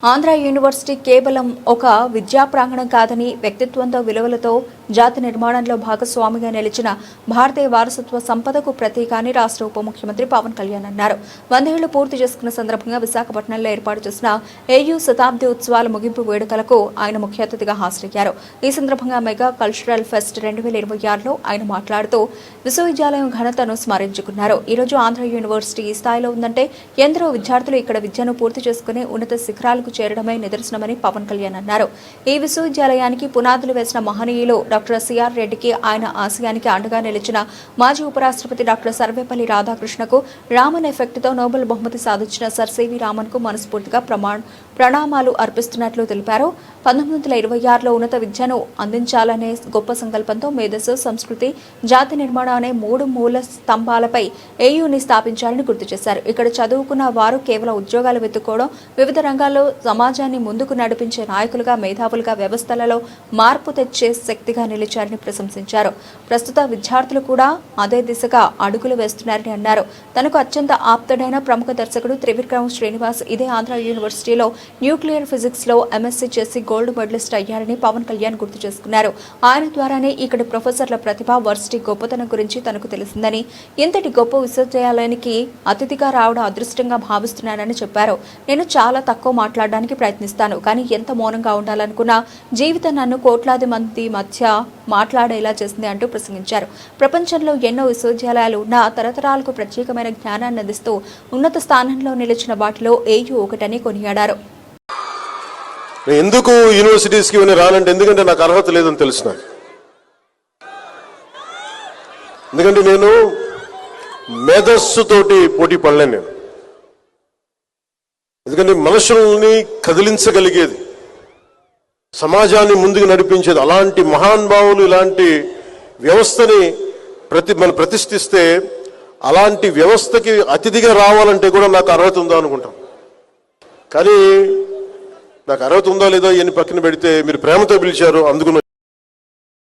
Andhra university కేవలం ఒక విద్యా ప్రాంగణం కాదని వ్యక్తిత్వంతో విలువలతో జాతి నిర్మాణంలో భాగస్వామిగా నిలిచిన భారతీయ వారసత్వ సంపదకు ప్రతీక అని రాష్ట్ర ఉప ముఖ్యమంత్రి పవన్ కళ్యాణ్ అన్నారు. 100 ఏళ్లు పూర్తి చేసుకున్న సందర్భంగా విశాఖపట్నంలో ఏర్పాటు చేసిన ఏయూ శతాబ్ది ఉత్సవాల ముగింపు వేడుకలకు ఆయన ముఖ్య అతిథిగా హాజరయ్యారు. ఈ సందర్భంగా మెగా కల్చరల్ ఫెస్ట్ 2026లో ఆయన మాట్లాడుతూ విశ్వవిద్యాలయం ఘనతను స్మరించుకున్నారు. ఈ రోజు ఆంధ్ర యూనివర్సిటీ ఈ స్థాయిలో ఉందంటే ఎందరో విద్యార్థులు ఇక్కడ విద్యను పూర్తి చేసుకుని ఉన్నత శిఖరాలకు చేరడమే నిదర్శనమని పవన్ కళ్యాణ్ అన్నారు. ఈ విశ్వవిద్యాలయానికి పునాదులు వేసిన మహనీయులు డాక్టర్ సిఆర్ రెడ్డికి, ఆయన ఆశయానికి అండగా నిలిచిన మాజీ ఉపరాష్ట్రపతి డాక్టర్ సర్వేపల్లి రాధాకృష్ణకు, రామన్ ఎఫెక్ట్ తో నోబెల్ బహుమతి సాధించిన సర్ సివి రామన్ కు మనస్ఫూర్తిగా ప్రణామాలు అర్పిస్తున్నట్లు తెలిపారు. 1926లో ఉన్నత విద్యను అందించాలనే గొప్ప సంకల్పంతో మేధస్సు, సంస్కృతి, జాతి నిర్మాణం అనే 3 మూల స్తంభాలపై ఏయూని స్థాపించాలని గుర్తు చేశారు. ఇక్కడ చదువుకున్న వారు కేవలం ఉద్యోగాలు వెతుక్కోవడం, వివిధ రంగాల్లో సమాజాన్ని ముందుకు నడిపించే నాయకులుగా, మేధావులుగా, వ్యవస్థలలో మార్పు తెచ్చే శక్తిగా నిలిచారని ప్రశంసించారు. ప్రస్తుత విద్యార్థులు కూడా అదే దిశగా అడుగులు వేస్తున్నారని అన్నారు. తనకు అత్యంత ఆప్తుడైన ప్రముఖ దర్శకుడు త్రివిక్రమ్ శ్రీనివాస్ ఇదే ఆంధ్ర యూనివర్సిటీలో న్యూక్లియర్ ఫిజిక్స్ లో ఎంఎస్సీ చేసి గోల్డ్ మెడలిస్ట్ అయ్యారని పవన్ కళ్యాణ్ గుర్తు చేసుకున్నారు. ఆయన ద్వారానే ఇక్కడి ప్రొఫెసర్ల ప్రతిభ, వర్సిటీ గొప్పతనం గురించి తనకు తెలిసిందని, ఇంతటి గొప్ప విశ్వవిద్యాలయానికి అతిథిగా రావడం అదృష్టంగా భావిస్తున్నానని చెప్పారు. నేను చాలా తక్కువ మాట్లాడడానికి ప్రయత్నిస్తాను, కానీ ఎంత మౌనంగా ఉండాలనుకున్నా జీవితం నన్ను కోట్లాది మంది మధ్య మాట్లాడేలా చేసింది అంటూ ప్రసంగించారు. ప్రపంచంలో ఎన్నో విశ్వవిద్యాలయాలు ఉన్నా తరతరాలకు ప్రత్యేకమైన జ్ఞానాన్ని అందిస్తూ ఉన్నత స్థానంలో నిలిచిన వాటిలో ఏయూ ఒకటని కొనియాడారు. ఎందుకు యూనివర్సిటీస్కి ఇవన్నీ రానంటే, ఎందుకంటే నాకు అర్హత లేదని తెలుసు. నాకు ఎందుకంటే నేను మేధస్సుతోటి పోటీ పడలేను. నేను ఎందుకంటే మనుషుల్ని కదిలించగలిగేది, సమాజాన్ని ముందుకు నడిపించేది అలాంటి మహానుభావులు, ఇలాంటి వ్యవస్థని మనం ప్రతిష్ఠిస్తే అలాంటి వ్యవస్థకి అతిథిగా రావాలంటే కూడా నాకు అర్హత ఉందా అనుకుంటాం. కానీ నాకు అర్హత ఉందా లేదా ఇవన్నీ పక్కన పెడితే మీరు ప్రేమతో పిలిచారు, అందుకు